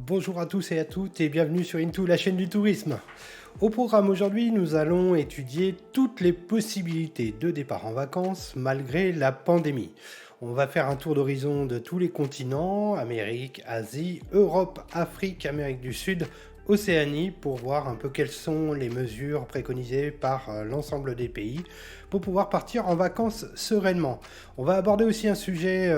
Bonjour à tous et à toutes et bienvenue sur Into, la chaîne du tourisme. Au programme aujourd'hui, nous allons étudier toutes les possibilités de départ en vacances malgré la pandémie. On va faire un tour d'horizon de tous les continents, Amérique, Asie, Europe, Afrique, Amérique du Sud, Océanie, pour voir un peu quelles sont les mesures préconisées par l'ensemble des pays pour pouvoir partir en vacances sereinement. On va aborder aussi un sujet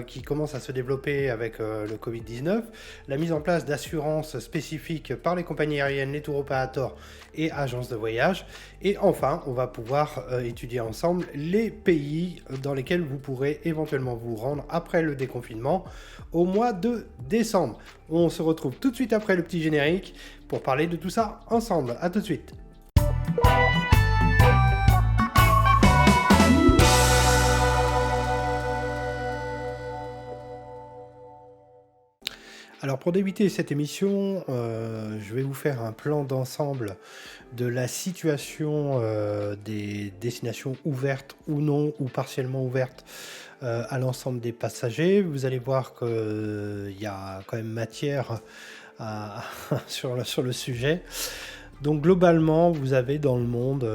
qui commence à se développer avec le Covid-19, la mise en place d'assurances spécifiques par les compagnies aériennes, les tour opérateurs et agences de voyage. Et enfin, on va pouvoir étudier ensemble les pays dans lesquels vous pourrez éventuellement vous rendre après le déconfinement au mois de décembre. On se retrouve tout de suite après le petit générique pour parler de tout ça ensemble. À tout de suite. Alors pour débuter cette émission, je vais vous faire un plan d'ensemble de la situation des destinations ouvertes ou non, ou partiellement ouvertes à l'ensemble des passagers. Vous allez voir qu'il y a quand même matière sur le sujet. Donc globalement, vous avez dans le monde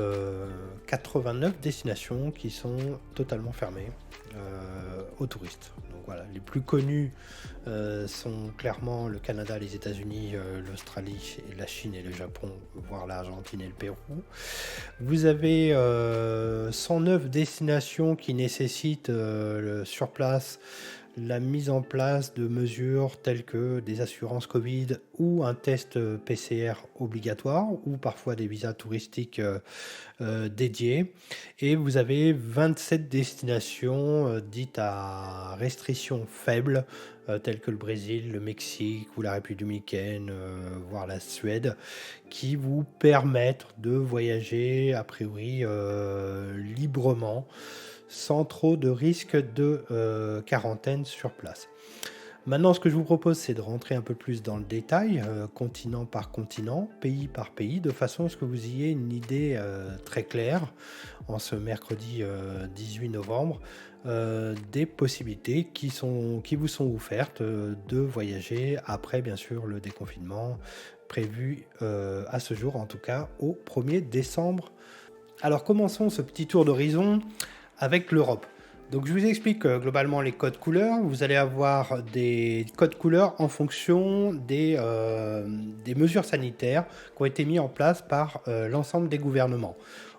89 destinations qui sont totalement fermées aux touristes. Donc voilà, les plus connus sont clairement le Canada, les États-Unis, l'Australie, la Chine et le Japon, voire l'Argentine et le Pérou. Vous avez 109 destinations qui nécessitent sur place la mise en place de mesures telles que des assurances Covid ou un test PCR obligatoire ou parfois des visas touristiques dédiés. Et vous avez 27 destinations dites à restrictions faibles telles que le Brésil, le Mexique ou la République dominicaine, voire la Suède, qui vous permettent de voyager a priori librement, sans trop de risque de quarantaine sur place. Maintenant, ce que je vous propose, c'est de rentrer un peu plus dans le détail, continent par continent, pays par pays, de façon à ce que vous ayez une idée très claire, en ce mercredi 18 novembre, des possibilités qui vous sont offertes de voyager après, bien sûr, le déconfinement prévu à ce jour, en tout cas au 1er décembre. Alors, commençons ce petit tour d'horizon avec l'Europe. Donc je vous explique globalement les codes couleurs. Vous allez avoir des codes couleurs en fonction des mesures sanitaires qui ont été mises en place par l'ensemble des gouvernements.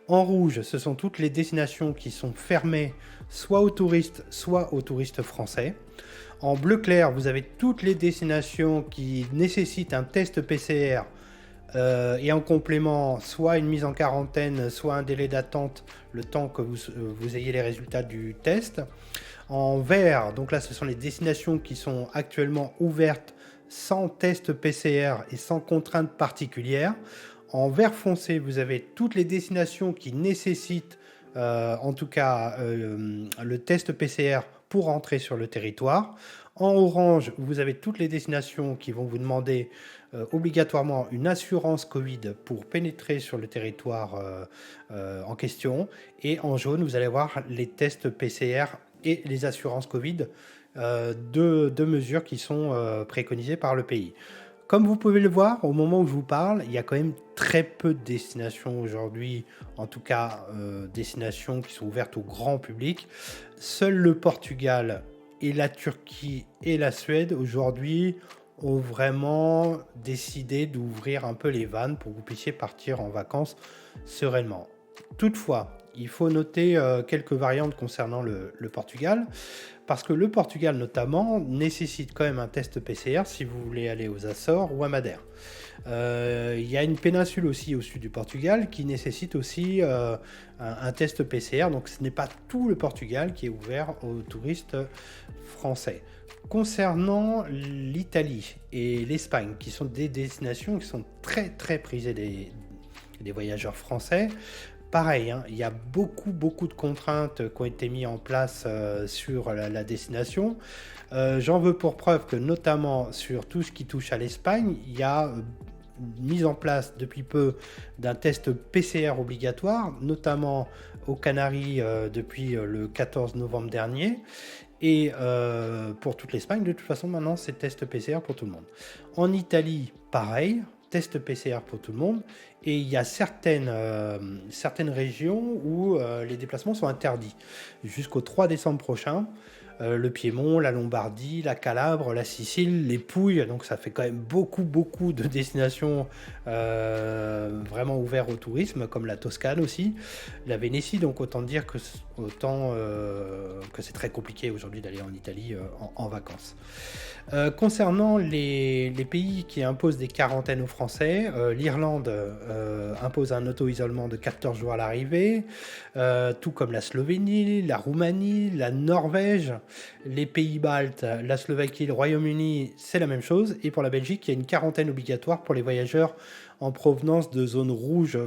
En rouge, ce sont toutes les destinations qui sont fermées soit aux touristes français. En bleu clair, vous avez toutes les destinations qui nécessitent un test PCR et en complément, soit une mise en quarantaine, soit un délai d'attente, le temps que vous ayez les résultats du test. En vert, donc là, ce sont les destinations qui sont actuellement ouvertes sans test PCR et sans contrainte particulière. En vert foncé, vous avez toutes les destinations qui nécessitent, en tout cas, le test PCR pour entrer sur le territoire. En orange, vous avez toutes les destinations qui vont vous demander obligatoirement une assurance Covid pour pénétrer sur le territoire en question. Et en jaune, vous allez voir les tests PCR et les assurances Covid, deux mesures qui sont préconisées par le pays. Comme vous pouvez le voir, au moment où je vous parle, il y a quand même très peu de destinations aujourd'hui, en tout cas destinations qui sont ouvertes au grand public. Seul le Portugal et la Turquie et la Suède aujourd'hui ont vraiment décidé d'ouvrir un peu les vannes pour que vous puissiez partir en vacances sereinement. Toutefois, il faut noter quelques variantes concernant le Portugal, parce que le Portugal notamment nécessite quand même un test PCR si vous voulez aller aux Açores ou à Madère. Il y a une péninsule aussi au sud du Portugal qui nécessite aussi un test PCR, donc ce n'est pas tout le Portugal qui est ouvert aux touristes français. Concernant l'Italie et l'Espagne, qui sont des destinations qui sont très très prisées des voyageurs français, pareil, hein, il y a beaucoup de contraintes qui ont été mises en place sur la destination. J'en veux pour preuve que notamment sur tout ce qui touche à l'Espagne, il y a mise en place depuis peu d'un test PCR obligatoire, notamment aux Canaries depuis le 14 novembre dernier. Et pour toute l'Espagne, de toute façon, maintenant, c'est test PCR pour tout le monde. En Italie, pareil, test PCR pour tout le monde. Et il y a certaines régions où les déplacements sont interdits. Jusqu'au 3 décembre prochain, le Piémont, la Lombardie, la Calabre, la Sicile, les Pouilles, donc ça fait quand même beaucoup de destinations vraiment ouvertes au tourisme, comme la Toscane aussi, la Vénétie, donc autant dire que c'est très compliqué aujourd'hui d'aller en Italie en vacances. Concernant les pays qui imposent des quarantaines aux Français, l'Irlande impose un auto-isolement de 14 jours à l'arrivée, tout comme la Slovénie, la Roumanie, la Norvège, les Pays-Baltes, la Slovaquie, le Royaume-Uni, c'est la même chose. Et pour la Belgique, il y a une quarantaine obligatoire pour les voyageurs en provenance de zones rouges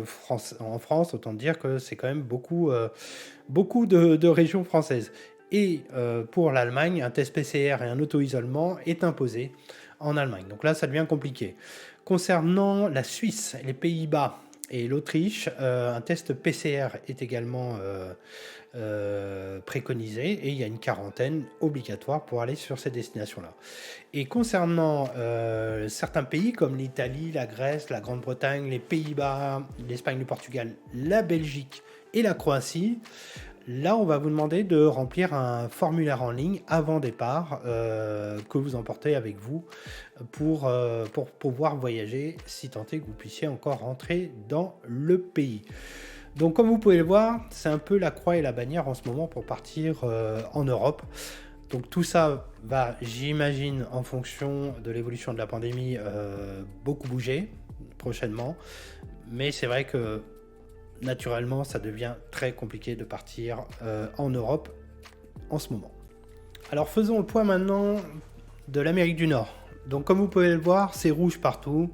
en France. Autant dire que c'est quand même beaucoup de régions françaises. Et pour l'Allemagne, un test PCR et un auto-isolement est imposé en Allemagne. Donc là, ça devient compliqué. Concernant la Suisse, les Pays-Bas et l'Autriche, un test PCR est également préconisé et il y a une quarantaine obligatoire pour aller sur ces destinations-là. Et concernant certains pays comme l'Italie, la Grèce, la Grande-Bretagne, les Pays-Bas, l'Espagne, le Portugal, la Belgique et la Croatie, là, on va vous demander de remplir un formulaire en ligne avant départ que vous emportez avec vous pour pouvoir voyager, si tant est que vous puissiez encore rentrer dans le pays. Donc, comme vous pouvez le voir, c'est un peu la croix et la bannière en ce moment pour partir en Europe. Donc, tout ça va, j'imagine, en fonction de l'évolution de la pandémie, beaucoup bouger prochainement. Mais c'est vrai que naturellement, ça devient très compliqué de partir en Europe en ce moment. Alors faisons le point maintenant de l'Amérique du Nord. Donc comme vous pouvez le voir, c'est rouge partout.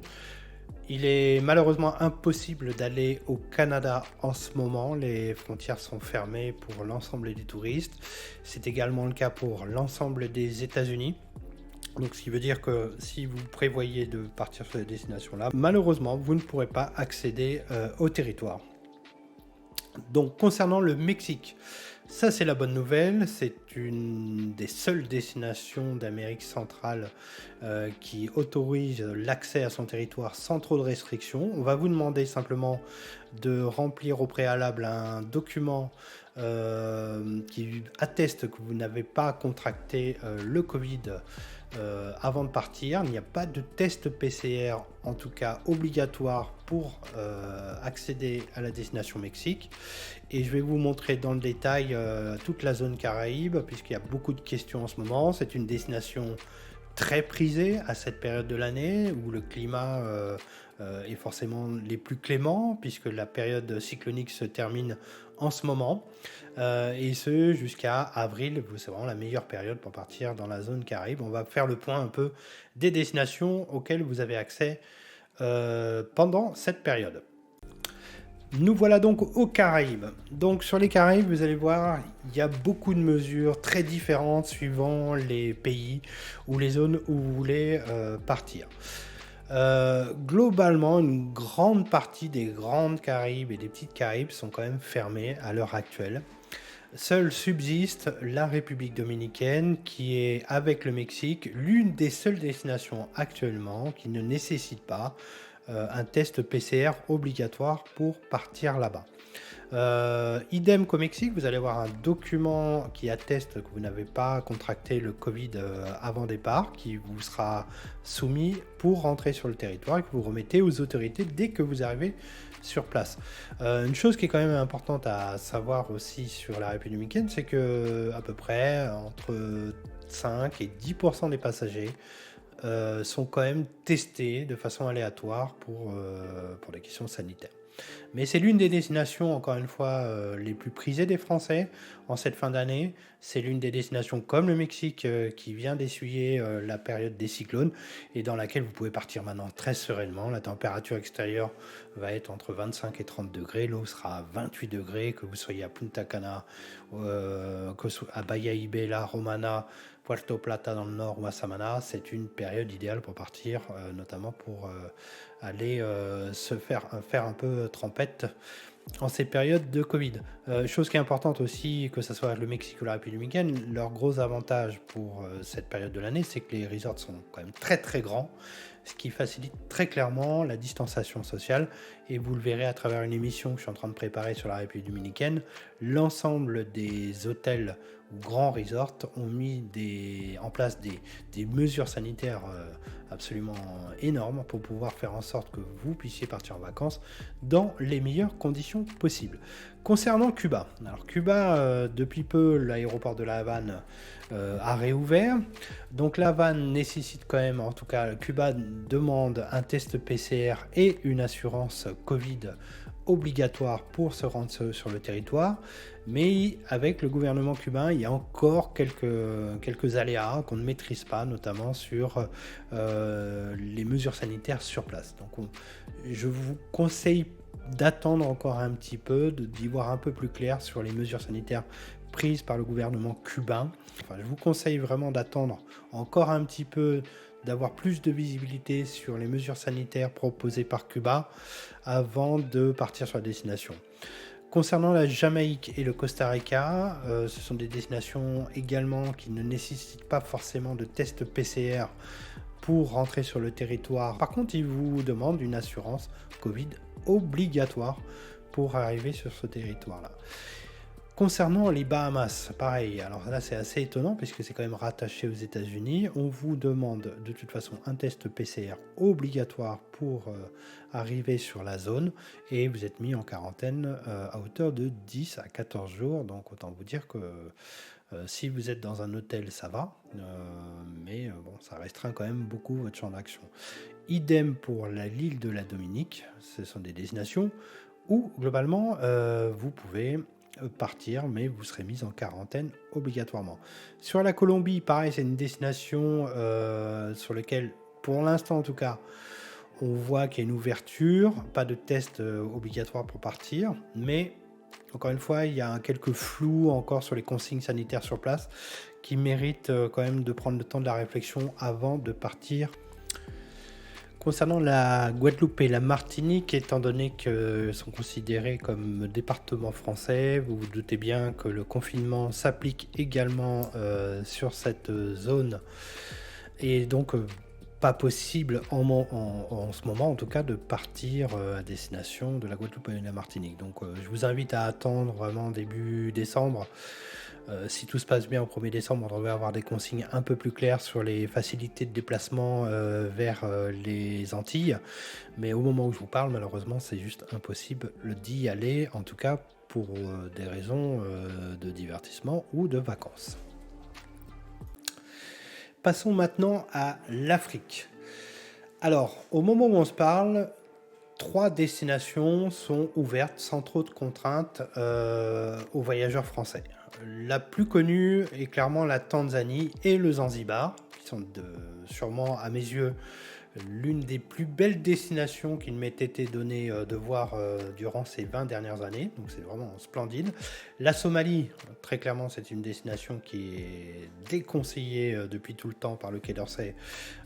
Il est malheureusement impossible d'aller au Canada en ce moment. Les frontières sont fermées pour l'ensemble des touristes. C'est également le cas pour l'ensemble des États-Unis. Donc ce qui veut dire que si vous prévoyez de partir sur ces destinations-là, malheureusement, vous ne pourrez pas accéder au territoire. Donc concernant le Mexique, ça c'est la bonne nouvelle, c'est une des seules destinations d'Amérique centrale qui autorise l'accès à son territoire sans trop de restrictions. On va vous demander simplement de remplir au préalable un document qui atteste que vous n'avez pas contracté le Covid avant de partir. Il n'y a pas de test PCR, en tout cas obligatoire pour accéder à la destination Mexique. Et je vais vous montrer dans le détail toute la zone Caraïbes, puisqu'il y a beaucoup de questions en ce moment. C'est une destination très prisée à cette période de l'année, où le climat est forcément les plus cléments, puisque la période cyclonique se termine en ce moment. Et ce jusqu'à avril, c'est vraiment la meilleure période pour partir dans la zone Caraïbes. On va faire le point un peu des destinations auxquelles vous avez accès pendant cette période. Nous voilà donc aux Caraïbes. Donc sur les Caraïbes, vous allez voir, il y a beaucoup de mesures très différentes suivant les pays ou les zones où vous voulez partir. Globalement, une grande partie des grandes Caraïbes et des petites Caraïbes sont quand même fermées à l'heure actuelle. Seule subsiste la République dominicaine qui est, avec le Mexique, l'une des seules destinations actuellement qui ne nécessite pas un test PCR obligatoire pour partir là-bas. Idem qu'au Mexique, vous allez avoir un document qui atteste que vous n'avez pas contracté le Covid avant départ, qui vous sera soumis pour rentrer sur le territoire et que vous remettez aux autorités dès que vous arrivez sur place. Une chose qui est quand même importante à savoir aussi sur la République dominicaine, c'est que à peu près entre 5 et 10% des passagers sont quand même testés de façon aléatoire pour des questions sanitaires. Mais c'est l'une des destinations, encore une fois, les plus prisées des Français en cette fin d'année. C'est l'une des destinations comme le Mexique qui vient d'essuyer la période des cyclones et dans laquelle vous pouvez partir maintenant très sereinement. La température extérieure va être entre 25 et 30 degrés. L'eau sera à 28 degrés, que vous soyez à Punta Cana, à Bahia Ibela, Romana Puerto Plata dans le nord ou à Samana, c'est une période idéale pour partir, notamment pour aller faire un peu trempette en ces périodes de Covid. Chose qui est importante aussi, que ce soit le Mexique ou la République dominicaine, leur gros avantage pour cette période de l'année, c'est que les resorts sont quand même très très grands, ce qui facilite très clairement la distanciation sociale. Et vous le verrez à travers une émission que je suis en train de préparer sur la République dominicaine, l'ensemble des hôtels ou grands resorts ont mis en place des mesures sanitaires absolument énormes pour pouvoir faire en sorte que vous puissiez partir en vacances dans les meilleures conditions possibles. Concernant Cuba, alors Cuba, depuis peu, l'aéroport de La Havane a réouvert. Donc La Havane nécessite quand même, en tout cas Cuba demande un test PCR et une assurance Covid obligatoire pour se rendre sur le territoire, mais avec le gouvernement cubain, il y a encore quelques aléas qu'on ne maîtrise pas, notamment sur les mesures sanitaires sur place. Donc je vous conseille d'attendre encore un petit peu, d'y voir un peu plus clair sur les mesures sanitaires prises par le gouvernement cubain. Enfin, je vous conseille vraiment d'attendre encore un petit peu, d'avoir plus de visibilité sur les mesures sanitaires proposées par Cuba avant de partir sur la destination. Concernant la Jamaïque et le Costa Rica, ce sont des destinations également qui ne nécessitent pas forcément de test PCR pour rentrer sur le territoire. Par contre, ils vous demandent une assurance Covid obligatoire pour arriver sur ce territoire-là. Concernant les Bahamas, pareil, alors là c'est assez étonnant puisque c'est quand même rattaché aux États-Unis. On vous demande de toute façon un test PCR obligatoire pour arriver sur la zone et vous êtes mis en quarantaine à hauteur de 10 à 14 jours. Donc autant vous dire que si vous êtes dans un hôtel, ça va, mais bon, ça restreint quand même beaucoup votre champ d'action. Idem pour l'île de la Dominique, ce sont des destinations où globalement vous pouvez partir, mais vous serez mis en quarantaine obligatoirement. Sur la Colombie, pareil, c'est une destination sur laquelle, pour l'instant en tout cas, on voit qu'il y a une ouverture, pas de test obligatoire pour partir, mais encore une fois, il y a quelques flous encore sur les consignes sanitaires sur place qui méritent quand même de prendre le temps de la réflexion avant de partir. Concernant la Guadeloupe et la Martinique, étant donné qu'elles sont considérées comme départements français, vous vous doutez bien que le confinement s'applique également sur cette zone. Et donc, pas possible en ce moment, en tout cas, de partir à destination de la Guadeloupe et de la Martinique. Donc, je vous invite à attendre vraiment début décembre. Si tout se passe bien au 1er décembre, on devrait avoir des consignes un peu plus claires sur les facilités de déplacement vers les Antilles. Mais au moment où je vous parle, malheureusement, c'est juste impossible d'y aller, en tout cas pour des raisons de divertissement ou de vacances. Passons maintenant à l'Afrique. Alors, au moment où on se parle, 3 destinations sont ouvertes sans trop de contraintes aux voyageurs français. La plus connue est clairement la Tanzanie et le Zanzibar, qui sont sûrement à mes yeux l'une des plus belles destinations qu'il m'ait été donné de voir durant ces 20 dernières années, donc c'est vraiment splendide. La Somalie, très clairement, c'est une destination qui est déconseillée depuis tout le temps par le Quai d'Orsay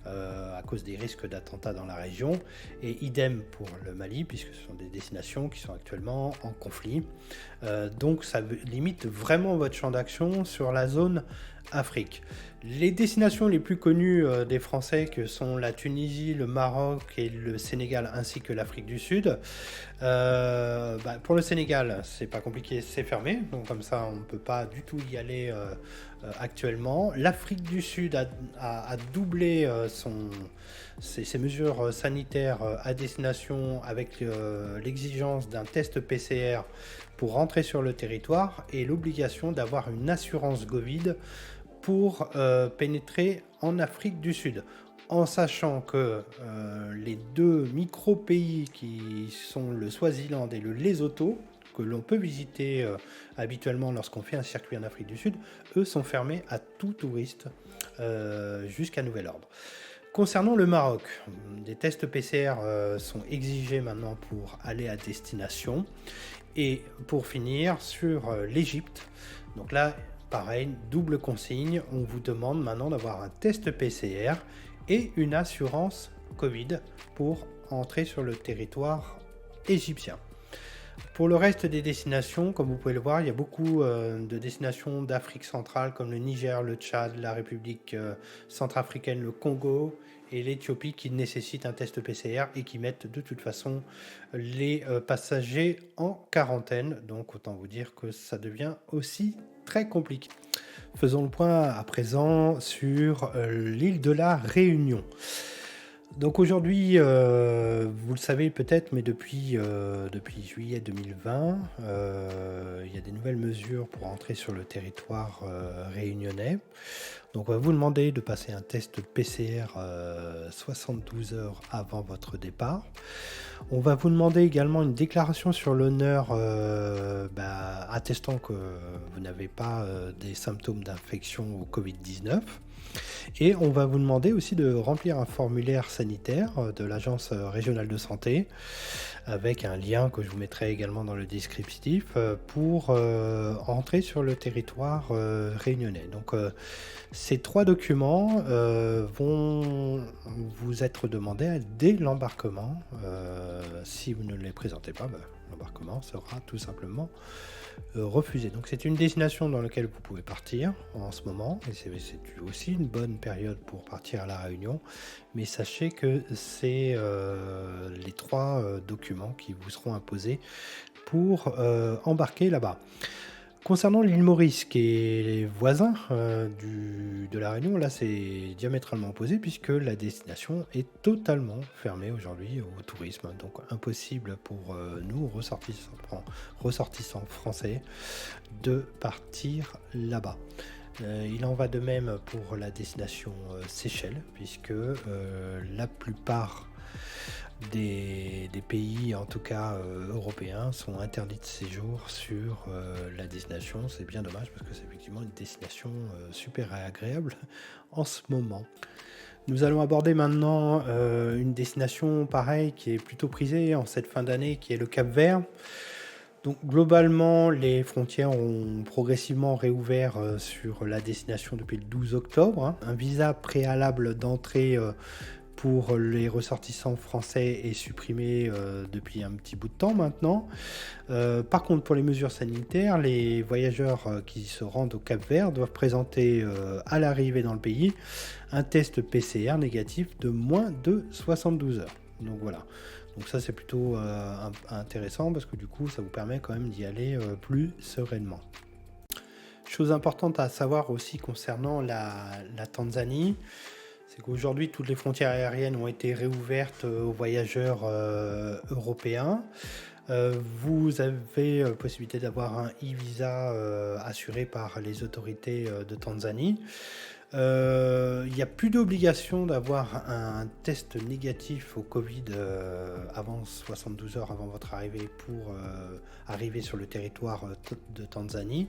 à cause des risques d'attentats dans la région, et idem pour le Mali, puisque ce sont des destinations qui sont actuellement en conflit. Donc ça limite vraiment votre champ d'action sur la zone Afrique. Les destinations les plus connues des Français, que sont la Tunisie, le Maroc et le Sénégal, ainsi que l'Afrique du Sud. Pour le Sénégal, c'est pas compliqué, c'est fermé, donc comme ça on ne peut pas du tout y aller actuellement. L'Afrique du Sud a doublé ses mesures sanitaires à destination avec l'exigence d'un test PCR pour rentrer sur le territoire et l'obligation d'avoir une assurance Covid pour pénétrer en Afrique du Sud, en sachant que les 2 micro-pays qui sont le Swaziland et le Lesotho, que l'on peut visiter habituellement lorsqu'on fait un circuit en Afrique du Sud, eux sont fermés à tout touriste jusqu'à nouvel ordre. Concernant le Maroc, des tests PCR sont exigés maintenant pour aller à destination. Et pour finir, sur l'Égypte, donc là, pareil, double consigne, on vous demande maintenant d'avoir un test PCR et une assurance Covid pour entrer sur le territoire égyptien. Pour le reste des destinations, comme vous pouvez le voir, il y a beaucoup de destinations d'Afrique centrale comme le Niger, le Tchad, la République centrafricaine, le Congo et l'Éthiopie qui nécessitent un test PCR et qui mettent de toute façon les passagers en quarantaine. Donc autant vous dire que ça devient aussi très compliqué. Faisons le point à présent sur l'île de la Réunion. Donc aujourd'hui, vous le savez peut-être, mais depuis juillet 2020, il y a des nouvelles mesures pour entrer sur le territoire réunionnais. Donc on va vous demander de passer un test PCR 72 heures avant votre départ. On va vous demander également une déclaration sur l'honneur attestant que vous n'avez pas des symptômes d'infection au Covid-19. Et on va vous demander aussi de remplir un formulaire sanitaire de l'Agence régionale de santé avec un lien que je vous mettrai également dans le descriptif pour entrer sur le territoire réunionnais. Donc ces 3 documents vont vous être demandés dès l'embarquement. Si vous ne les présentez pas, l'embarquement sera tout simplement refusé. Donc c'est une destination dans laquelle vous pouvez partir en ce moment et c'est aussi une bonne période pour partir à La Réunion, mais sachez que c'est les 3 documents qui vous seront imposés pour embarquer là-bas. Concernant l'île Maurice, qui est les voisins de La Réunion, là c'est diamétralement opposé puisque la destination est totalement fermée aujourd'hui au tourisme. Donc impossible pour nous, ressortissants français, de partir là-bas. Il en va de même pour la destination Seychelles, puisque la plupart des pays, en tout cas européens, sont interdits de séjour sur la destination. C'est bien dommage parce que c'est effectivement une destination super agréable en ce moment. Nous allons aborder maintenant une destination pareille qui est plutôt prisée en cette fin d'année, qui est le Cap-Vert. Donc globalement, les frontières ont progressivement réouvert sur la destination depuis le 12 octobre. Un visa préalable d'entrée pour les ressortissants français est supprimé depuis un petit bout de temps maintenant. Par contre, pour les mesures sanitaires, les voyageurs qui se rendent au Cap-Vert doivent présenter à l'arrivée dans le pays un test PCR négatif de moins de 72 heures. Donc voilà. Donc ça c'est plutôt intéressant parce que du coup ça vous permet quand même d'y aller plus sereinement. Chose importante à savoir aussi concernant la Tanzanie, c'est qu'aujourd'hui toutes les frontières aériennes ont été réouvertes aux voyageurs européens. Vous avez possibilité d'avoir un e-visa assuré par les autorités de Tanzanie. Il n'y a plus d'obligation d'avoir un test négatif au Covid avant 72 heures avant votre arrivée pour arriver sur le territoire de Tanzanie.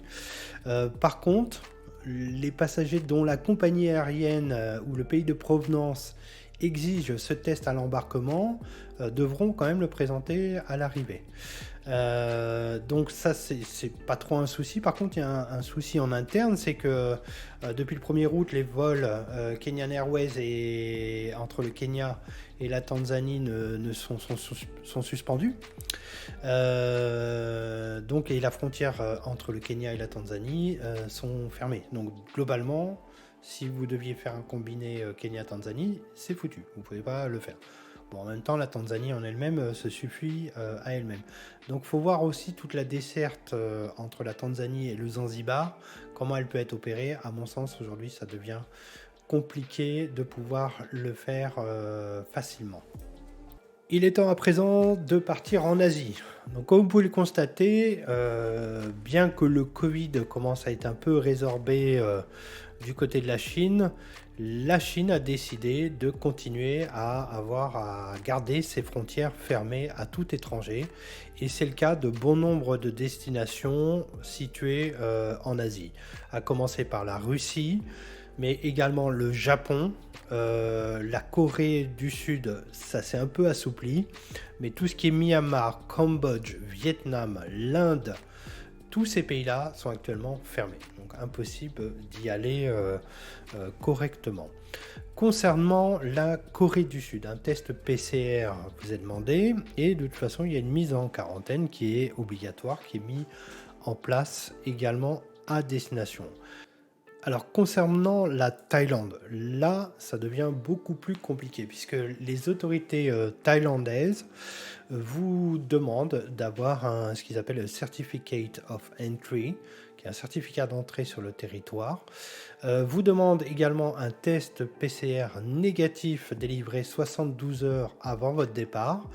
Par contre, les passagers dont la compagnie aérienne ou le pays de provenance exige ce test à l'embarquement devront quand même le présenter à l'arrivée. Donc ça c'est pas trop un souci. Par contre il y a un souci en interne, c'est que depuis le 1er août les vols Kenyan Airways et entre le Kenya et la Tanzanie sont suspendus. Donc et la frontière entre le Kenya et la Tanzanie sont fermées. Donc globalement, si vous deviez faire un combiné Kenya-Tanzanie, c'est foutu, vous ne pouvez pas le faire. Bon, en même temps, la Tanzanie en elle-même se suffit à elle-même. Donc il faut voir aussi toute la desserte entre la Tanzanie et le Zanzibar, comment elle peut être opérée. À mon sens, aujourd'hui, ça devient compliqué de pouvoir le faire facilement. Il est temps à présent de partir en Asie. Donc comme vous pouvez le constater, bien que le Covid commence à être un peu résorbé du côté de la Chine a décidé de continuer à garder ses frontières fermées à tout étranger. Et c'est le cas de bon nombre de destinations situées en Asie, à commencer par la Russie, mais également le Japon, la Corée du Sud, ça s'est un peu assoupli, mais tout ce qui est Myanmar, Cambodge, Vietnam, l'Inde, tous ces pays-là sont actuellement fermés, donc impossible d'y aller correctement. Concernant la Corée du Sud, un test PCR vous est demandé et de toute façon il y a une mise en quarantaine qui est obligatoire, qui est mise en place également à destination. Alors concernant la Thaïlande, là ça devient beaucoup plus compliqué puisque les autorités thaïlandaises vous demandent d'avoir ce qu'ils appellent le Certificate of Entry, qui est un certificat d'entrée sur le territoire. Vous demande également un test PCR négatif délivré 72 heures avant votre départ.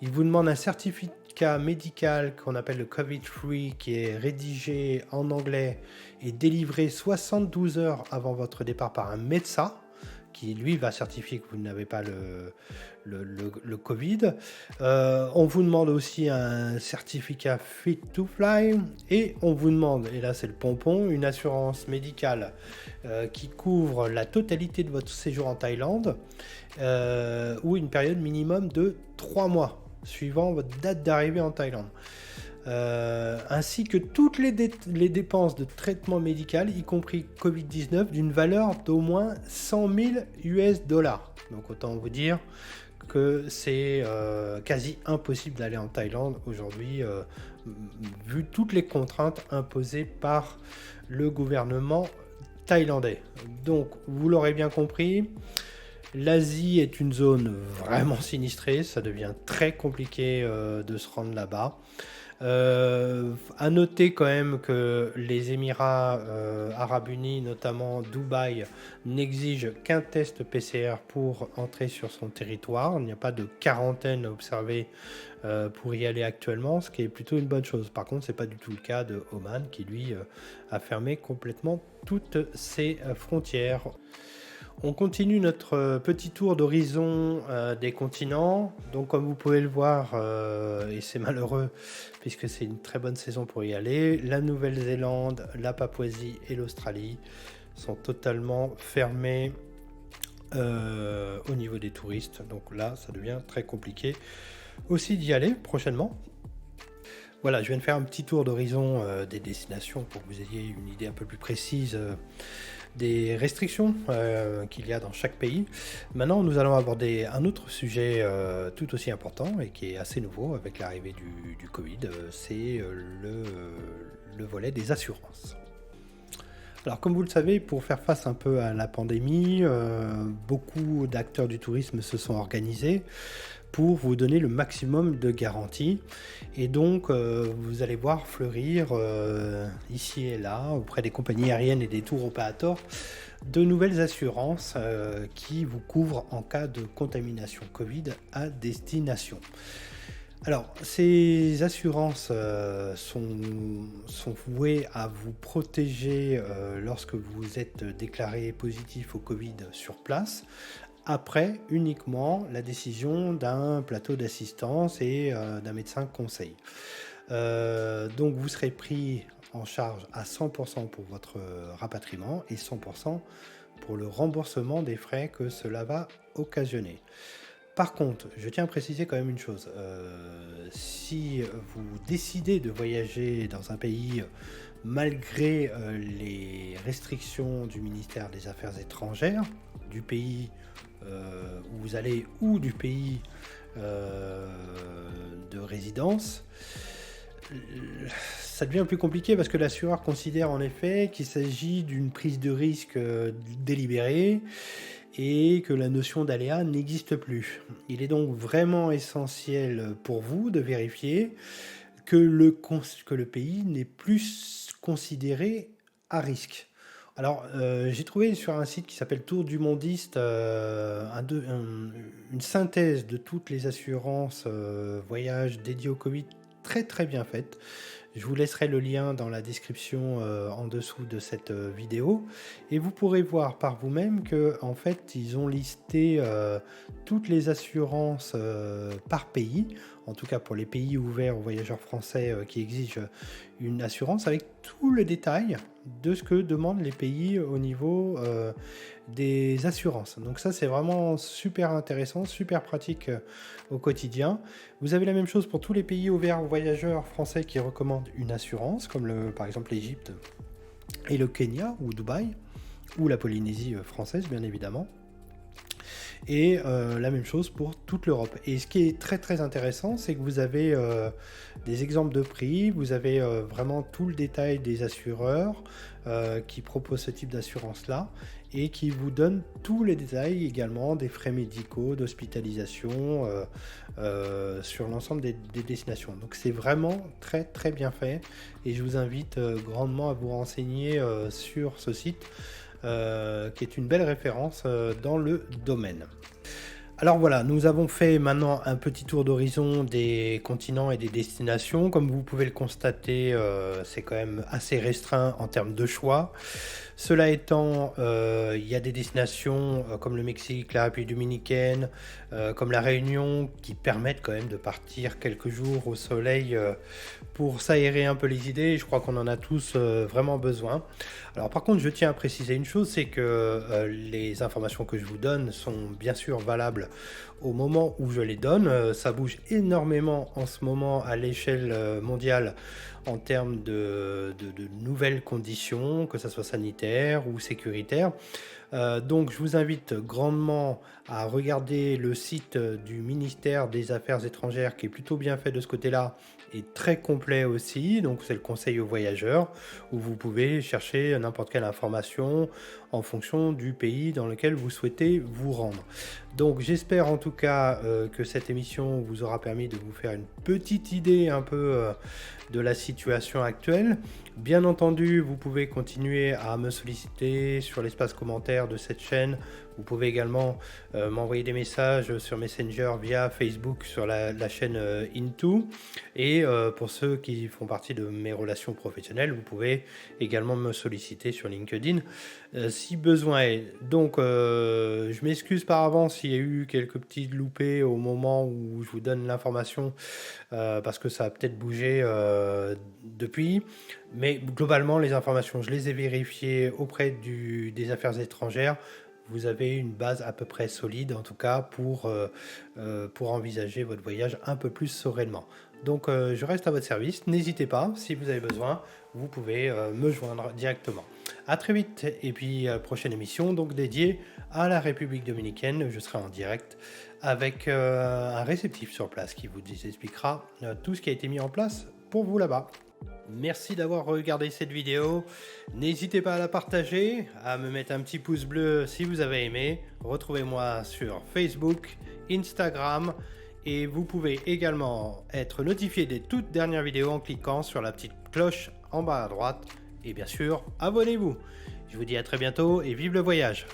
Il vous demande un certificat médical qu'on appelle le COVID-free qui est rédigé en anglais et délivré 72 heures avant votre départ par un médecin qui lui va certifier que vous n'avez pas le Covid. On vous demande aussi un certificat Fit to Fly et on vous demande, et là c'est le pompon, une assurance médicale qui couvre la totalité de votre séjour en Thaïlande ou une période minimum de 3 mois suivant votre date d'arrivée en Thaïlande. Ainsi que toutes les dépenses de traitement médical, y compris Covid-19, d'une valeur d'au moins 100 000 US dollars. Donc autant vous dire que c'est quasi impossible d'aller en Thaïlande aujourd'hui, vu toutes les contraintes imposées par le gouvernement thaïlandais. Donc vous l'aurez bien compris, l'Asie est une zone vraiment sinistrée, ça devient très compliqué de se rendre là-bas. À noter quand même que les Émirats Arabes Unis, notamment Dubaï, n'exigent qu'un test PCR pour entrer sur son territoire. Il n'y a pas de quarantaine à observer pour y aller actuellement, ce qui est plutôt une bonne chose. Par contre, c'est pas du tout le cas de Oman qui lui a fermé complètement toutes ses frontières. On continue notre petit tour d'horizon des continents. Donc comme vous pouvez le voir, et c'est malheureux puisque c'est une très bonne saison pour y aller, la Nouvelle-Zélande, la Papouasie et l'Australie sont totalement fermés au niveau des touristes. Donc là, ça devient très compliqué aussi d'y aller prochainement. Voilà, je viens de faire un petit tour d'horizon des destinations pour que vous ayez une idée un peu plus précise des restrictions qu'il y a dans chaque pays. Maintenant, nous allons aborder un autre sujet tout aussi important et qui est assez nouveau avec l'arrivée du Covid, c'est le volet des assurances. Alors, comme vous le savez, pour faire face un peu à la pandémie, beaucoup d'acteurs du tourisme se sont organisés pour vous donner le maximum de garanties. Et donc, vous allez voir fleurir ici et là, auprès des compagnies aériennes et des tours opérateurs, de nouvelles assurances qui vous couvrent en cas de contamination Covid à destination. Alors, ces assurances sont vouées à vous protéger lorsque vous êtes déclaré positif au Covid sur place, après uniquement la décision d'un plateau d'assistance et d'un médecin conseil. Donc vous serez pris en charge à 100% pour votre rapatriement et 100% pour le remboursement des frais que cela va occasionner. Par contre, je tiens à préciser quand même une chose. Si vous décidez de voyager dans un pays malgré les restrictions du ministère des Affaires étrangères, du pays où vous allez ou du pays de résidence, ça devient plus compliqué parce que l'assureur considère en effet qu'il s'agit d'une prise de risque délibérée et que la notion d'aléa n'existe plus. Il est donc vraiment essentiel pour vous de vérifier que le pays n'est plus considéré à risque. Alors, j'ai trouvé sur un site qui s'appelle Tour du Mondiste une synthèse de toutes les assurances voyage dédiées au Covid très très bien faite. Je vous laisserai le lien dans la description en dessous de cette vidéo et vous pourrez voir par vous-même que en fait ils ont listé toutes les assurances par pays, en tout cas pour les pays ouverts aux voyageurs français qui exigent une assurance avec tout le détail de ce que demandent les pays au niveau des assurances. Donc ça c'est vraiment super intéressant, super pratique au quotidien. Vous avez la même chose pour tous les pays ouverts aux voyageurs français qui recommandent une assurance, comme par exemple l'Égypte et le Kenya ou Dubaï, ou la Polynésie française bien évidemment. Et la même chose pour toute l'Europe. Et ce qui est très très intéressant, c'est que vous avez des exemples de prix, vous avez vraiment tout le détail des assureurs qui proposent ce type d'assurance-là et qui vous donnent tous les détails également des frais médicaux, d'hospitalisation sur l'ensemble des destinations. Donc c'est vraiment très très bien fait et je vous invite grandement à vous renseigner sur ce site. Qui est une belle référence dans le domaine. Alors voilà, nous avons fait maintenant un petit tour d'horizon des continents et des destinations. Comme vous pouvez le constater, c'est quand même assez restreint en termes de choix. Cela étant, il y a des destinations comme le Mexique, la République dominicaine, comme la Réunion, qui permettent quand même de partir quelques jours au soleil pour s'aérer un peu les idées. Je crois qu'on en a tous vraiment besoin. Alors par contre, je tiens à préciser une chose, c'est que les informations que je vous donne sont bien sûr valables au moment où je les donne. Ça bouge énormément en ce moment à l'échelle mondiale en termes de nouvelles conditions, que ce soit sanitaires ou sécuritaires. Donc je vous invite grandement à regarder le site du ministère des Affaires étrangères qui est plutôt bien fait de ce côté-là et très complet aussi. Donc c'est le conseil aux voyageurs où vous pouvez chercher n'importe quelle information en fonction du pays dans lequel vous souhaitez vous rendre. Donc j'espère en tout cas que cette émission vous aura permis de vous faire une petite idée un peu de la situation actuelle. Bien entendu, vous pouvez continuer à me solliciter sur l'espace commentaire de cette chaîne. Vous pouvez également m'envoyer des messages sur Messenger via Facebook sur la chaîne Into. Et pour ceux qui font partie de mes relations professionnelles, vous pouvez également me solliciter sur LinkedIn si besoin est. Donc je m'excuse par avance s'il y a eu quelques petits loupés au moment où je vous donne l'information parce que ça a peut-être bougé depuis. Mais globalement, les informations, je les ai vérifiées auprès des affaires étrangères. Vous avez une base à peu près solide, en tout cas, pour envisager votre voyage un peu plus sereinement. Donc, je reste à votre service. N'hésitez pas, si vous avez besoin, vous pouvez me joindre directement. À très vite, et puis prochaine émission, donc dédiée à la République dominicaine. Je serai en direct avec un réceptif sur place qui vous expliquera tout ce qui a été mis en place pour vous là-bas. Merci d'avoir regardé cette vidéo. N'hésitez pas à la partager, à me mettre un petit pouce bleu si vous avez aimé. Retrouvez-moi sur Facebook, Instagram et vous pouvez également être notifié des toutes dernières vidéos en cliquant sur la petite cloche en bas à droite. Et bien sûr, abonnez-vous. Je vous dis à très bientôt et vive le voyage!